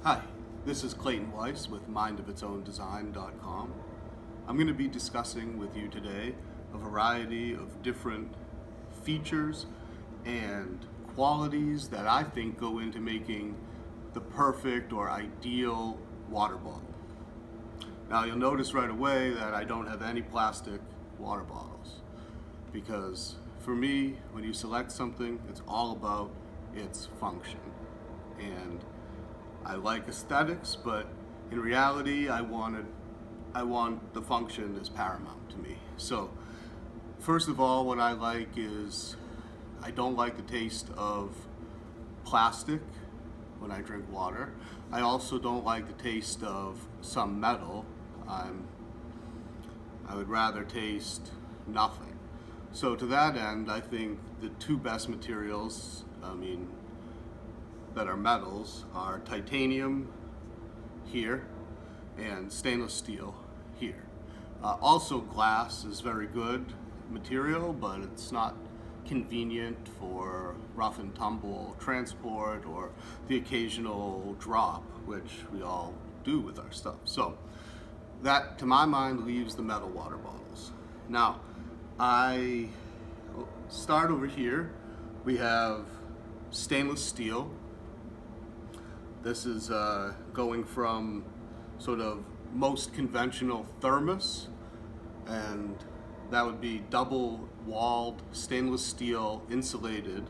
Hi, this is Clayton Weiss with mindofitsowndesign.com. I'm going to be discussing with you today a variety of different features and qualities that I think go into making the perfect or ideal water bottle. Now you'll notice right away that I don't have any plastic water bottles because for me, when you select something, it's all about its function. And I like aesthetics, but in reality, I want the function is paramount to me. So, first of all, what I like is I don't like the taste of plastic when I drink water. I also don't like the taste of some metal. I would rather taste nothing. So to that end, I think the two best materials, that are metals are titanium here and stainless steel here. Also glass is very good material, but it's not convenient for rough and tumble transport or the occasional drop, which we all do with our stuff. So that, to my mind, leaves the metal water bottles. Now, I start over here. We have stainless steel. This is going from sort of most conventional thermos, and that would be double-walled stainless steel insulated,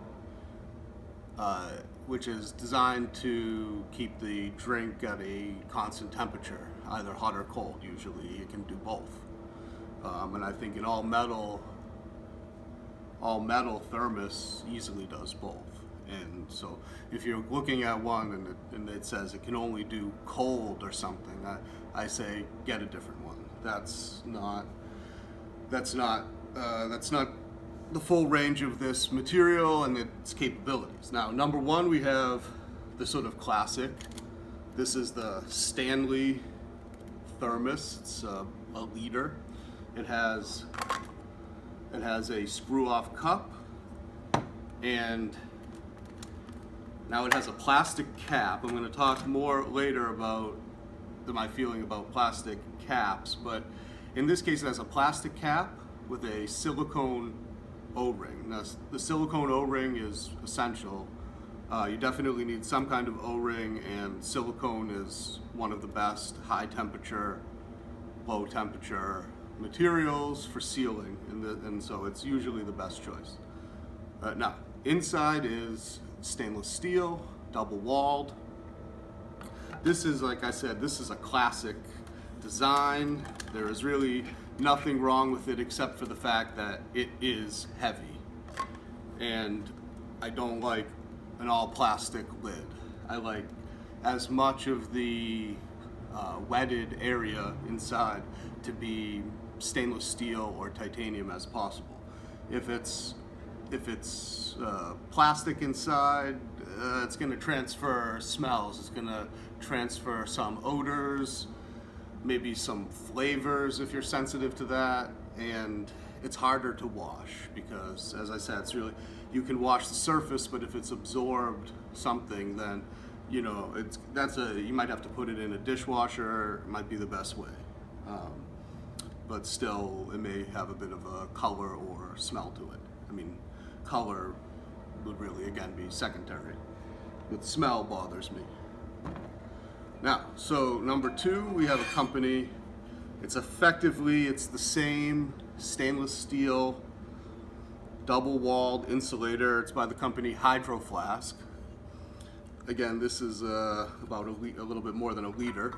which is designed to keep the drink at a constant temperature, either hot or cold. Usually you can do both. And I think an all-metal thermos easily does both. And so if you're looking at one and it says it can only do cold or something, I say get a different one. That's not the full range of this material and its capabilities. Now, number one, we have the sort of classic. This is the Stanley thermos. It's a liter. It has a screw-off cup, and now it has a plastic cap. I'm going to talk more later about my feeling about plastic caps, but in this case it has a plastic cap with a silicone O-ring. Now, the silicone O-ring is essential. You definitely need some kind of O-ring, and silicone is one of the best high temperature, low temperature materials for sealing, and so it's usually the best choice. Now, inside is stainless steel, double walled. This is, like I said, this is a classic design. There is really nothing wrong with it except for the fact that it is heavy. And I don't like an all plastic lid. I like as much of the wetted area inside to be stainless steel or titanium as possible. If it's plastic inside, it's going to transfer smells. It's going to transfer some odors, maybe some flavors if you're sensitive to that, and it's harder to wash because, as I said, it's really, you can wash the surface, but if it's absorbed something, then you might have to put it in a dishwasher. It might be the best way, but still it may have a bit of a color or smell to it. Color would really, again, be secondary, but smell bothers me. Now, so number two, we have a company. It's the same stainless steel double-walled insulator. It's by the company Hydro Flask. Again, this is about a little bit more than a liter.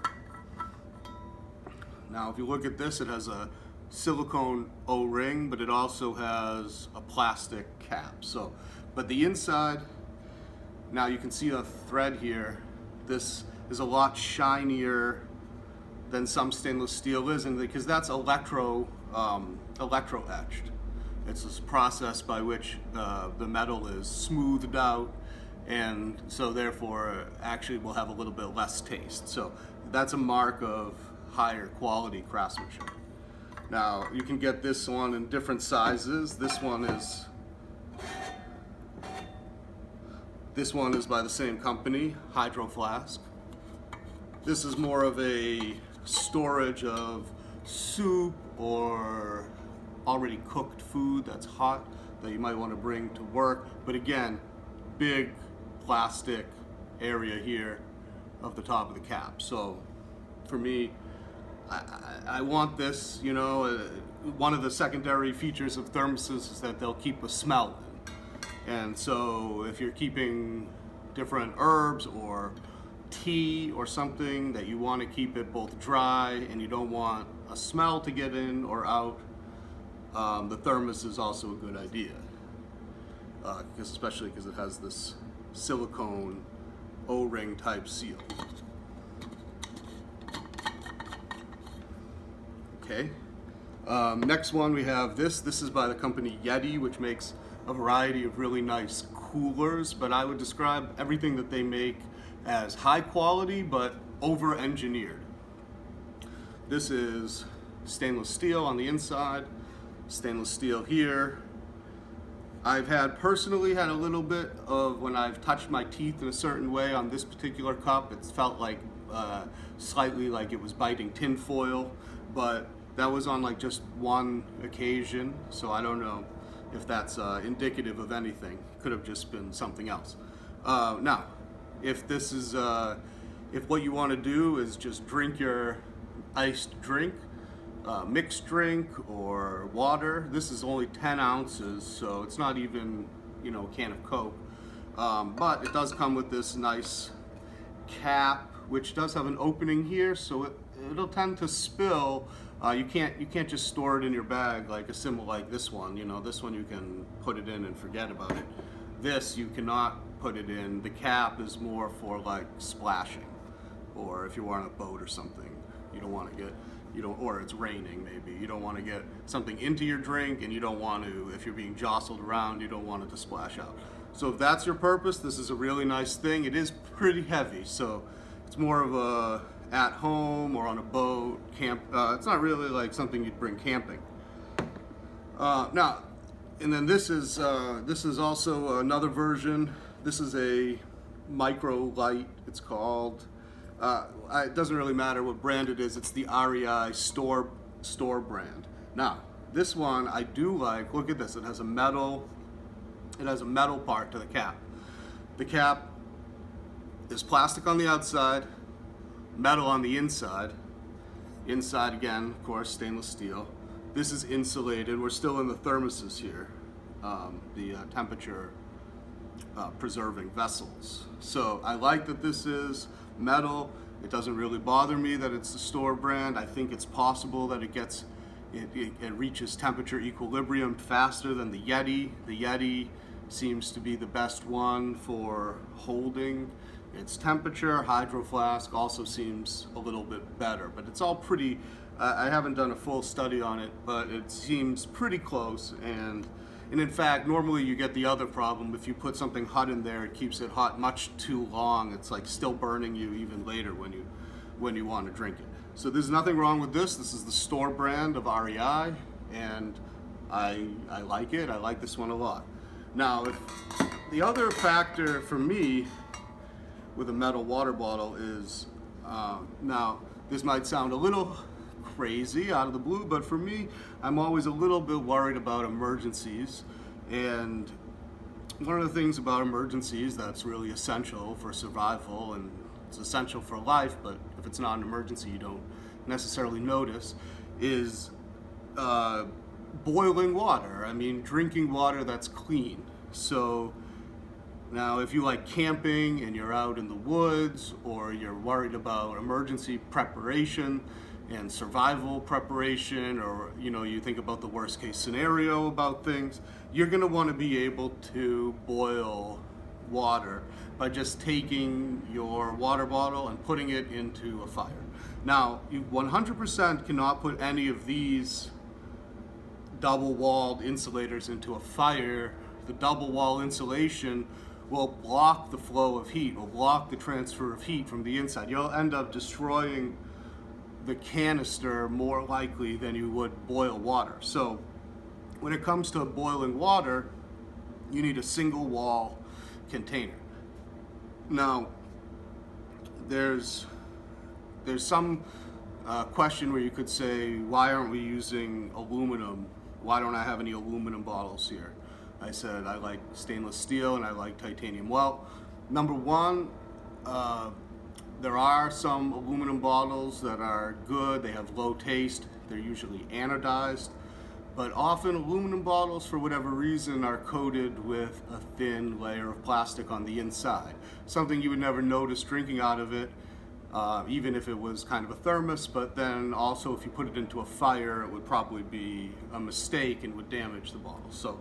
Now, if you look at this, it has a silicone O-ring, but it also has a plastic cap. So, but the inside, now you can see a thread here. This is a lot shinier than some stainless steel is, and because that's electro etched. It's this process by which the metal is smoothed out, and so therefore actually will have a little bit less taste. So that's a mark of higher quality craftsmanship. Now, you can get this one in different sizes. This one is by the same company, Hydro Flask. This is more of a storage of soup or already cooked food that's hot that you might want to bring to work. But again, big plastic area here of the top of the cap. So for me, I want this, you know, one of the secondary features of thermoses is that they'll keep a smell in. And so if you're keeping different herbs or tea or something that you want to keep it both dry and you don't want a smell to get in or out, the thermos is also a good idea. Especially because it has this silicone O-ring type seal. Okay. Next one we have this. This is by the company Yeti, which makes a variety of really nice coolers, but I would describe everything that they make as high quality but over-engineered. This is stainless steel on the inside, stainless steel here. I've personally had a little bit of, when I've touched my teeth in a certain way on this particular cup, it's felt like slightly like it was biting tin foil, but that was on like just one occasion, so I don't know if that's indicative of anything. Could have just been something else. Now, if this is, if what you want to do is just drink your iced drink, mixed drink or water, this is only 10 ounces, so it's not even, you know, a can of Coke. But it does come with this nice cap, which does have an opening here, so it'll tend to spill. You can't just store it in your bag like a symbol like this one. You know, this one you can put it in and forget about it. This you cannot put it in. The cap is more for like splashing, or if you're on a boat or something, you don't want to get, or it's raining maybe, you don't want to get something into your drink, and you don't want to, if you're being jostled around, you don't want it to splash out. So if that's your purpose, this is a really nice thing. It is pretty heavy, so it's more of a at home or on a boat, camp. It's not really like something you'd bring camping. Now, and then this is also another version. This is a micro light, it's called. It doesn't really matter what brand it is. It's the REI store brand. Now, this one I do like. Look at this. It has a metal part to the cap. The cap is plastic on the outside, metal on the inside. Inside again, of course, stainless steel. This is insulated. We're still in the thermoses here, the temperature preserving vessels. So I like that this is metal. It doesn't really bother me that it's the store brand. I think it's possible that it reaches temperature equilibrium faster than the Yeti. The Yeti seems to be the best one for holding its temperature. Hydro Flask also seems a little bit better, but it's all pretty, I haven't done a full study on it, but it seems pretty close. And in fact, normally you get the other problem. If you put something hot in there, it keeps it hot much too long. It's like still burning you even later when you want to drink it. So there's nothing wrong with this. This is the store brand of REI, and I like it. I like this one a lot. Now, the other factor for me with a metal water bottle is, now this might sound a little crazy out of the blue, but for me, I'm always a little bit worried about emergencies. And one of the things about emergencies that's really essential for survival, and it's essential for life, but if it's not an emergency you don't necessarily notice, is boiling water. I mean, drinking water that's clean. So now if you like camping and you're out in the woods, or you're worried about emergency preparation and survival preparation, or you think about the worst case scenario about things, you're going to want to be able to boil water by just taking your water bottle and putting it into a fire. Now, you 100% cannot put any of these double-walled insulators into a fire. The double-wall insulation will block the flow of heat, will block the transfer of heat from the inside. You'll end up destroying the canister more likely than you would boil water. So when it comes to boiling water, you need a single wall container. Now, there's there's some question where you could say, why aren't we using aluminum? Why don't I have any aluminum bottles here? I said I like stainless steel and I like titanium. Well, number one, there are some aluminum bottles that are good. They have low taste. They're usually anodized. But often aluminum bottles, for whatever reason, are coated with a thin layer of plastic on the inside. Something you would never notice drinking out of it, even if it was kind of a thermos, but then also if you put it into a fire, it would probably be a mistake and would damage the bottle. So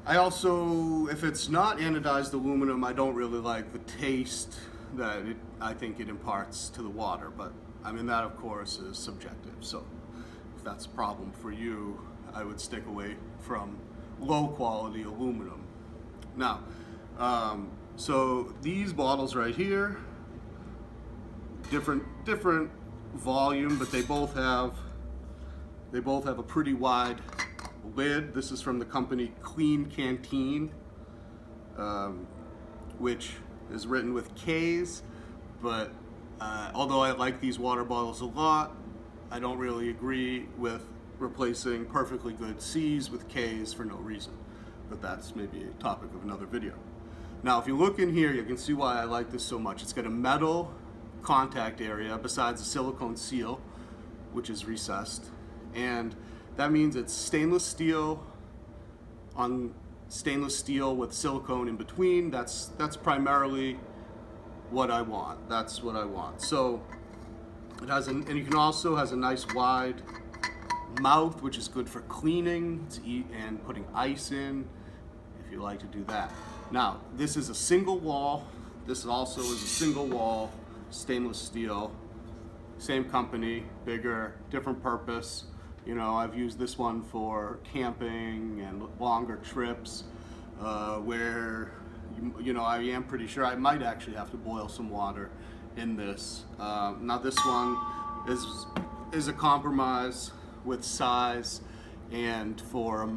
I also, if it's not anodized aluminum, I don't really like the taste that I think it imparts to the water. But I mean, that of course is subjective. So if that's a problem for you, I would stick away from low quality aluminum. Now, so these bottles right here, different volume, but they both have a pretty wide lid. This is from the company Clean Canteen, which is written with K's, but although I like these water bottles a lot, I don't really agree with replacing perfectly good C's with K's for no reason. But that's maybe a topic of another video. Now, if you look in here, you can see why I like this so much. It's got a metal contact area besides a silicone seal, which is recessed. And that means it's stainless steel on stainless steel with silicone in between. That's primarily what I want. That's what I want. So it has and you can also has a nice wide mouth, which is good for cleaning and putting ice in if you like to do that. Now, this is a single wall. This also is a single wall stainless steel. Same company, bigger, different purpose. You know, I've used this one for camping and longer trips where, you know, I am pretty sure I might actually have to boil some water in this. Now this one is a compromise with size and for,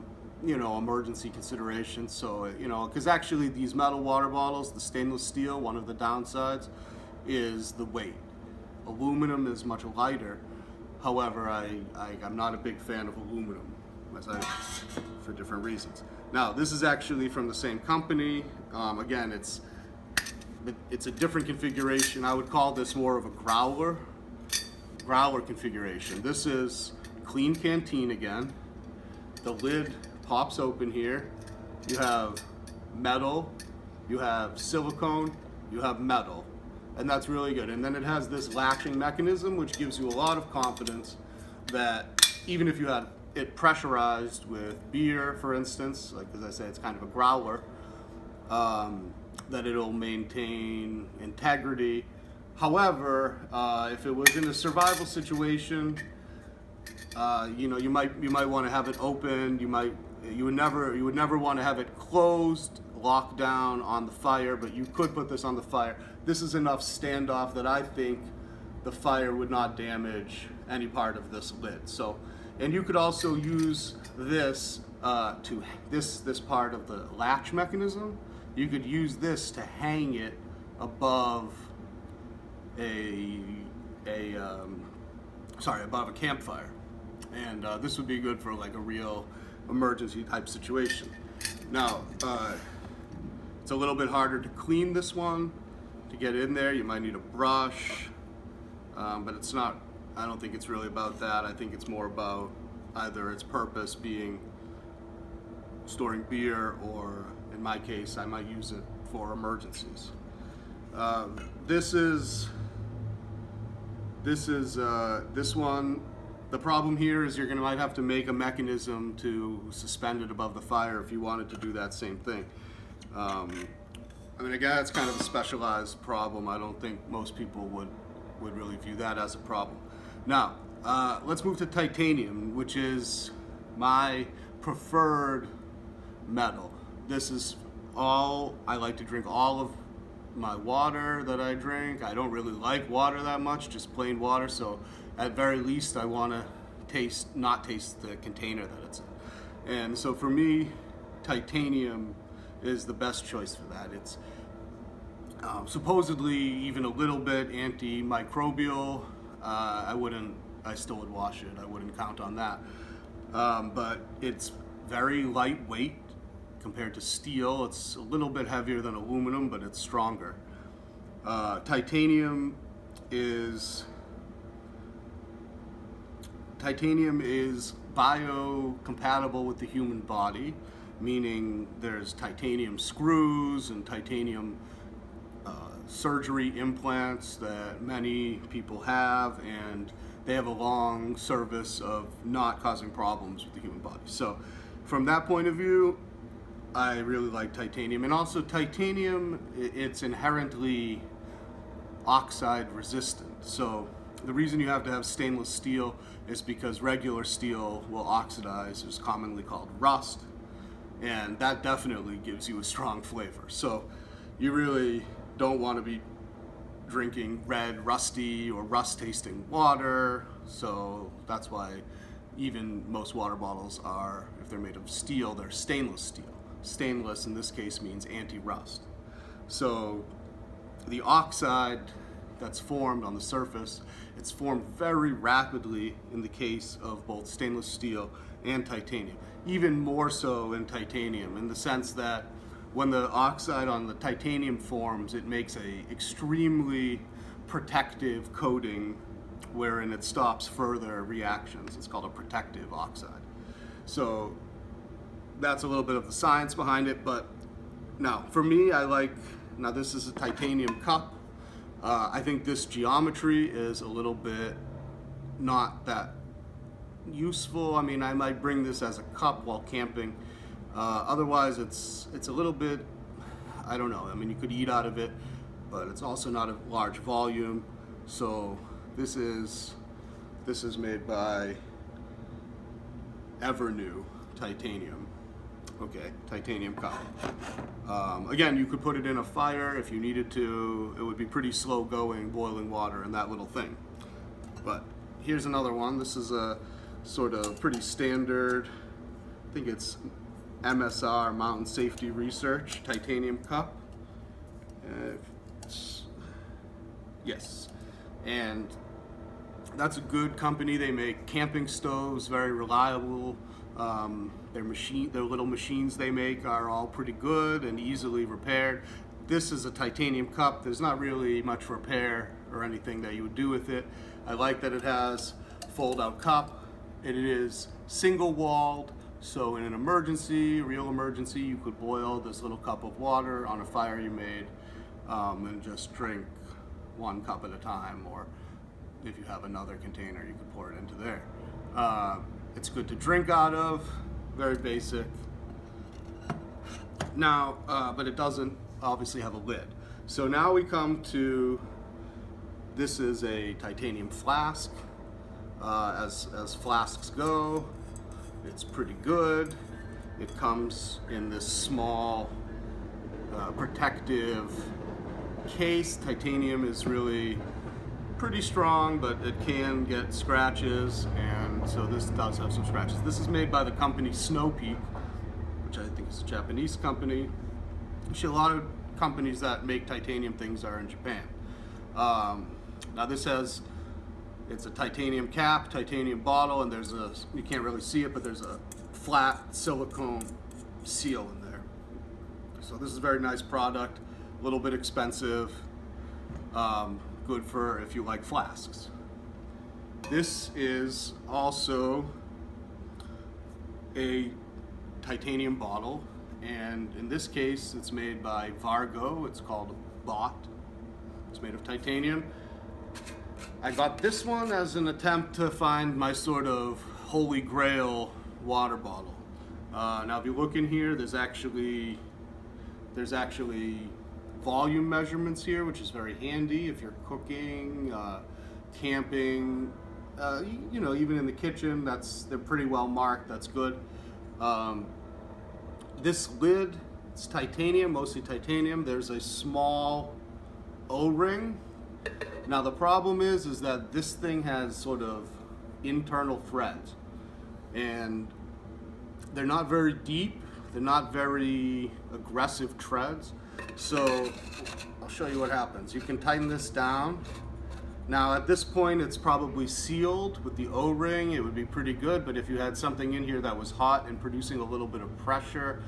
you know, emergency considerations. So, you know, because actually these metal water bottles, the stainless steel, one of the downsides is the weight. Aluminum is much lighter. However, I'm not a big fan of aluminum, for different reasons. Now, this is actually from the same company. Again, it's a different configuration. I would call this more of a growler configuration. This is Clean Canteen again. The lid pops open here. You have metal, you have silicone, you have metal. And that's really good. And then it has this latching mechanism, which gives you a lot of confidence that even if you had it pressurized with beer, for instance, like as I say, it's kind of a growler, that it'll maintain integrity. However, if it was in a survival situation, you know, you might want to have it open. You would never want to have it closed, locked down on the fire, but you could put this on the fire. This is enough standoff that I think the fire would not damage any part of this lid. So, and you could also use this this part of the latch mechanism. You could use this to hang it above above a campfire, and this would be good for like a real emergency type situation. Now, it's a little bit harder to clean this one. To get in there, you might need a brush, but it's not. I don't think it's really about that. I think it's more about either its purpose being storing beer, or in my case, I might use it for emergencies. This one. The problem here is might have to make a mechanism to suspend it above the fire if you wanted to do that same thing. I mean, again, it's kind of a specialized problem. I don't think most people would really view that as a problem. Now, let's move to titanium, which is my preferred metal. This is all, I like to drink all of my water that I drink. I don't really like water that much, just plain water, so at very least I want to not taste the container that it's in. And so for me, titanium is the best choice for that. Supposedly even a little bit antimicrobial. I still would wash it. I wouldn't count on that. But it's very lightweight compared to steel. It's a little bit heavier than aluminum, but it's stronger. Titanium is biocompatible with the human body, meaning there's titanium screws and titanium surgery implants that many people have, and they have a long service of not causing problems with the human body. So from that point of view, I really like titanium. And also titanium, it's inherently oxide resistant. So the reason you have to have stainless steel is because regular steel will oxidize. It's commonly called rust, and that definitely gives you a strong flavor. So you really don't want to be drinking red, rusty, or rust-tasting water. So that's why even most water bottles are, if they're made of steel, they're stainless steel. Stainless in this case means anti-rust. So the oxide that's formed on the surface, it's formed very rapidly in the case of both stainless steel and titanium. Even more so in titanium, in the sense that when the oxide on the titanium forms, it makes a extremely protective coating wherein it stops further reactions. It's called a protective oxide. So that's a little bit of the science behind it. But now for me, now this is a titanium cup. I think this geometry is a little bit not that useful. I mean, I might bring this as a cup while camping. Otherwise, it's a little bit, I don't know. I mean, you could eat out of it, but it's also not a large volume. So this is made by Evernew titanium. Okay, titanium cup. Again, you could put it in a fire if you needed to. It would be pretty slow going, boiling water in that little thing. But here's another one. This is a sort of pretty standard, I think it's MSR, Mountain Safety Research, titanium cup. Yes, and that's a good company. They make camping stoves, very reliable. Their little machines they make are all pretty good and easily repaired. This is a titanium cup. There's not really much repair or anything that you would do with it. I like that it has fold-out cup. It is single-walled, so in an emergency, real emergency, you could boil this little cup of water on a fire you made and just drink one cup at a time, or if you have another container, you could pour it into there. It's good to drink out of, very basic. Now, but it doesn't obviously have a lid. So now we come to, this is a titanium flask. As flasks go, it's pretty good. It comes in this small protective case. Titanium is really pretty strong, but it can get scratches, and so this does have some scratches. This is made by the company Snow Peak, which I think is a Japanese company. Actually, a lot of companies that make titanium things are in Japan. Now this it's a titanium cap, titanium bottle, and you can't really see it, but there's a flat silicone seal in there. So this is a very nice product, a little bit expensive, good for if you like flasks. This is also a titanium bottle, and in this case it's made by Vargo. It's called Bot. It's made of titanium. I got this one as an attempt to find my sort of holy grail water bottle. Now if you look in here, there's actually volume measurements here, which is very handy if you're cooking, camping, even in the kitchen. They're pretty well marked. That's good. This lid, it's titanium, mostly titanium. There's a small O-ring. Now the problem is that this thing has sort of internal threads, and they're not very deep. They're not very aggressive treads. So I'll show you what happens. You can tighten this down. Now at this point it's probably sealed with the O-ring. It would be pretty good, but if you had something in here that was hot and producing a little bit of pressure,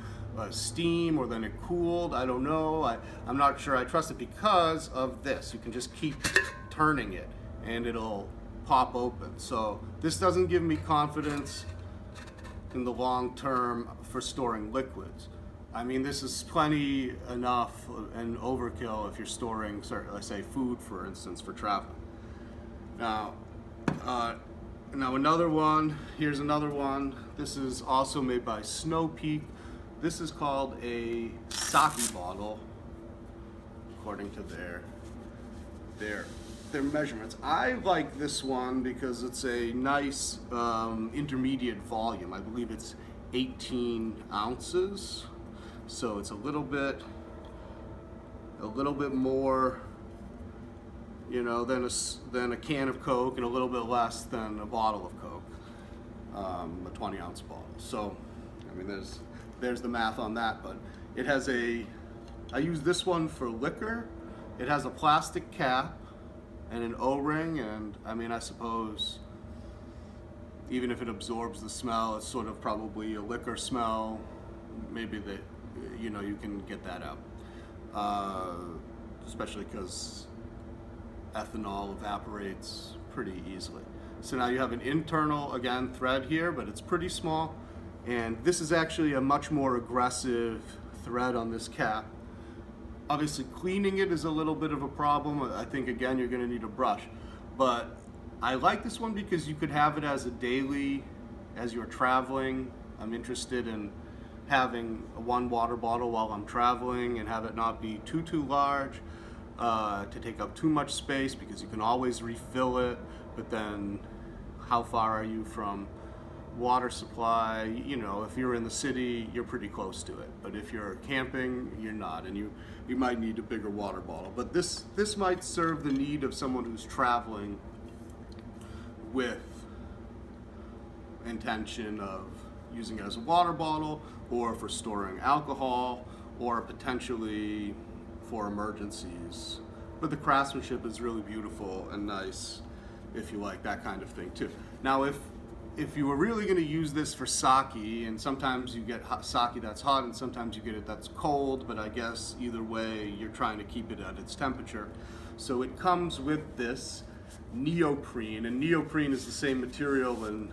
steam, or then it cooled, I don't know. I'm not sure I trust it because of this. You can just keep turning it and it'll pop open. So this doesn't give me confidence in the long term for storing liquids. I mean, this is plenty enough and overkill if you're storing, let's say, food, for instance, for traveling. Now another one, here's another one. This is also made by Snow Peak. This is called a sake bottle, according to their measurements. I like this one because it's a nice intermediate volume. I believe it's 18 ounces. So it's a little bit more, you know, than a can of Coke, and a little bit less than a bottle of Coke, a 20-ounce bottle. So, I mean, there's the math on that. But it has I use this one for liquor. It has a plastic cap and an O-ring, and I mean, I suppose even if it absorbs the smell, it's sort of probably a liquor smell. Maybe you can get that out, especially because ethanol evaporates pretty easily. So now you have an internal, again, thread here, but it's pretty small, and this is actually a much more aggressive thread on this cap. Obviously cleaning it is a little bit of a problem. I think, again, you're going to need a brush, but I like this one because you could have it as a daily, as you're traveling. I'm interested in having one water bottle while I'm traveling and have it not be too large to take up too much space, because you can always refill it, but then how far are you from water supply? You know, if you're in the city, you're pretty close to it, but if you're camping, you're not, and you might need a bigger water bottle. But this might serve the need of someone who's traveling with intention of using it as a water bottle, or for storing alcohol, or potentially for emergencies. But the craftsmanship is really beautiful and nice if you like that kind of thing too. Now if you were really going to use this for sake, and sometimes you get sake that's hot and sometimes you get it that's cold, but I guess either way you're trying to keep it at its temperature. So it comes with this neoprene, and neoprene is the same material in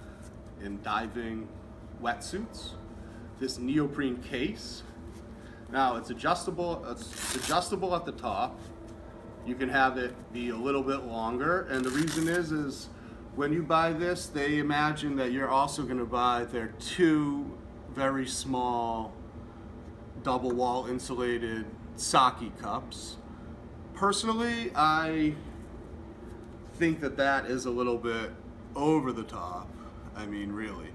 diving wetsuits. This neoprene case. Now it's adjustable at the top. You can have it be a little bit longer, and the reason is when you buy this, they imagine that you're also going to buy their 2 very small double wall insulated sake cups. Personally, I think that is a little bit over the top. I mean, really.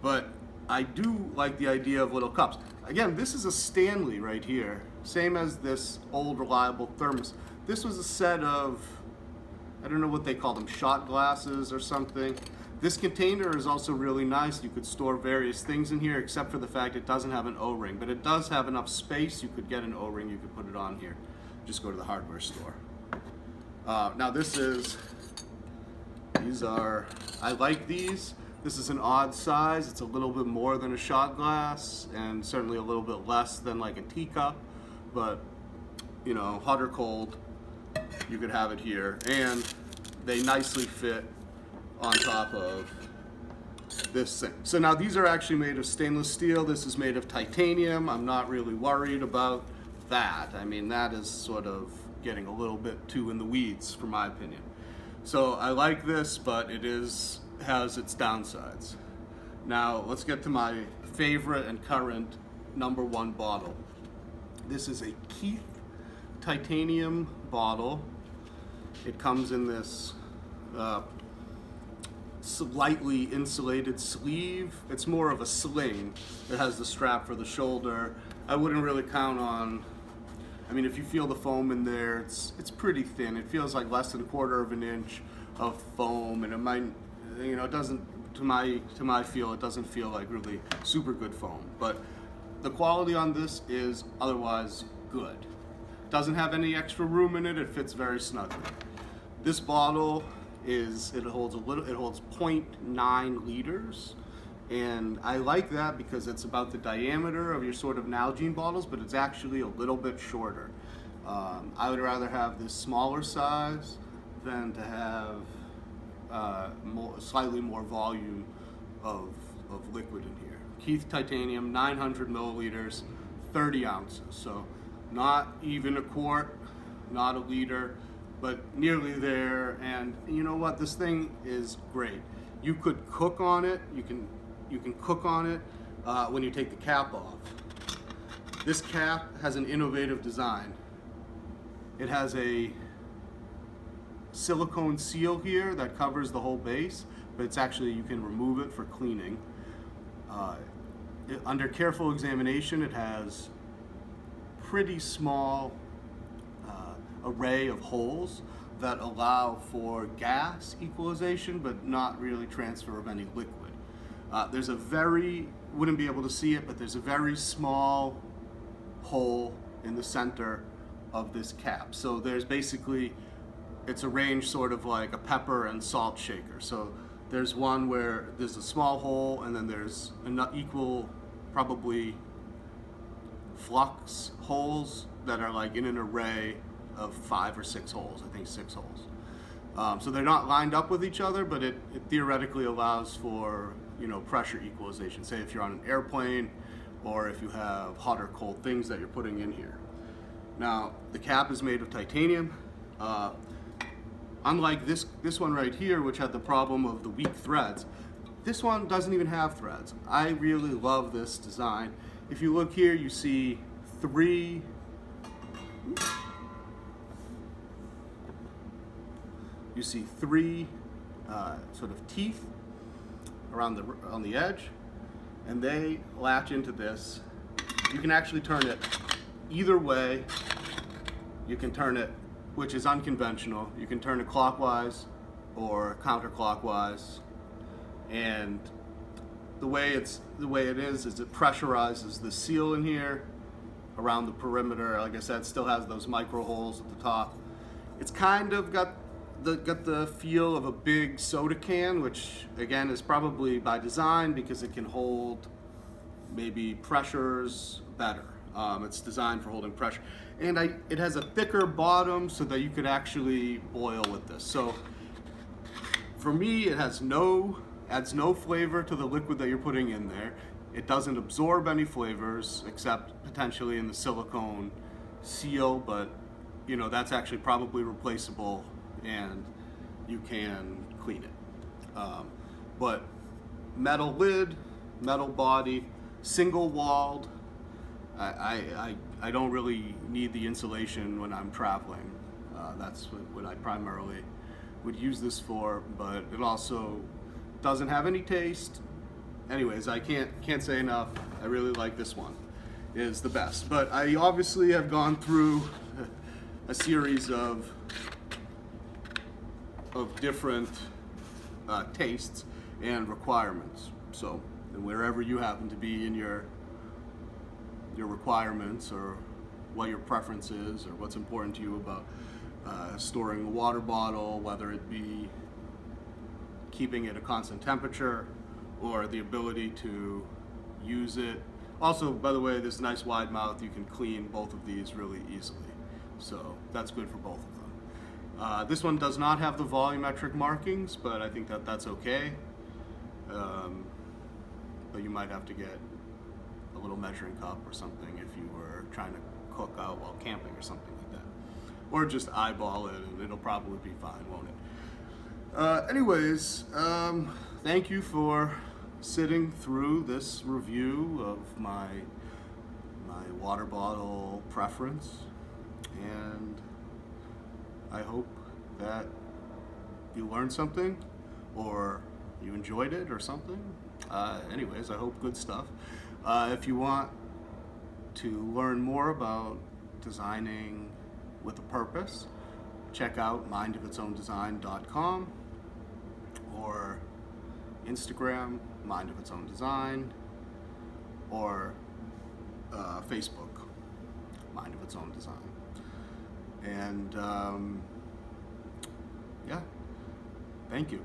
But I do like the idea of little cups. Again, this is a Stanley right here, same as this old reliable thermos. This was a set of, I don't know what they call them, shot glasses or something. This container is also really nice. You could store various things in here, except for the fact it doesn't have an O-ring, but it does have enough space. You could get an O-ring, you could put it on here. Just go to the hardware store. Now I like these. This is an odd size. It's a little bit more than a shot glass, and certainly a little bit less than like a teacup, but you know, hot or cold, you could have it here, and they nicely fit on top of this thing. So now these are actually made of stainless steel. This is made of titanium. I'm not really worried about that. I mean, that is sort of getting a little bit too in the weeds, for my opinion. So I like this, but it has its downsides. Now let's get to my favorite and current #1 bottle. This is a Keith titanium bottle. It comes in this slightly insulated sleeve. It's more of a sling. It has the strap for the shoulder. I wouldn't really count on, I mean, if you feel the foam in there, it's pretty thin. It feels like less than 1/4 of an inch of foam, and it might, you know, it doesn't, to my feel, it doesn't feel like really super good foam. But the quality on this is otherwise good. doesn't have any extra room in it. It fits very snugly. This bottle it holds 0.9 liters. And I like that because it's about the diameter of your sort of Nalgene bottles, but it's actually a little bit shorter. I would rather have this smaller size than to have slightly more volume of liquid in here. Keith Titanium, 900 milliliters, 30 ounces. So not even a quart, not a liter, but nearly there. And you know what? This thing is great. You could cook on it. You can cook on it when you take the cap off. This cap has an innovative design. It has a silicone seal here that covers the whole base, but it's actually, you can remove it for cleaning. Under careful examination, it has pretty small array of holes that allow for gas equalization, but not really transfer of any liquid. There's a wouldn't be able to see it, but there's a very small hole in the center of this cap. So there's basically, it's arranged sort of like a pepper and salt shaker. So there's one where there's a small hole, and then there's equal, probably flux holes that are like in an array of 5 or 6 holes, I think 6 holes. So they're not lined up with each other, but it theoretically allows for, pressure equalization. Say if you're on an airplane, or if you have hot or cold things that you're putting in here. Now, the cap is made of titanium. Unlike this one right here, which had the problem of the weak threads, this one doesn't even have threads. I really love this design. If you look here, you see three sort of teeth on the edge, and they latch into this. You can actually turn it either way. You can turn it, which is unconventional. You can turn it clockwise or counterclockwise, and the way it is it pressurizes the seal in here around the perimeter. Like I said, still has those micro holes at the top. It's kind of got the feel of a big soda can, which again is probably by design because it can hold maybe pressures better. It's designed for holding pressure, and it has a thicker bottom so that you could actually boil with this. So for me, it adds no flavor to the liquid that you're putting in there. It doesn't absorb any flavors except potentially in the silicone seal, but that's actually probably replaceable, and you can clean it. But metal lid, metal body, single walled. I don't really need the insulation when I'm traveling. That's what I primarily would use this for, but it also doesn't have any taste. Anyways, I can't say enough. I really like this one. It is the best. But I obviously have gone through a series of different tastes and requirements. So wherever you happen to be in your requirements, or what your preference is, or what's important to you about storing a water bottle, whether it be keeping it a constant temperature or the ability to use it. Also, by the way, this nice wide mouth, you can clean both of these really easily. So that's good for both of them. This one does not have the volumetric markings, but I think that's okay. But you might have to get a little measuring cup or something if you were trying to cook out while camping or something like that. Or just eyeball it and it'll probably be fine, won't it? Anyways, thank you for sitting through this review of my water bottle preference, and I hope that you learned something or you enjoyed it or something. Anyways, I hope good stuff. If you want to learn more about designing with a purpose, check out mindofitsowndesign.com or Instagram, Mind of Its Own Design, or Facebook, Mind of Its Own Design. And yeah, thank you.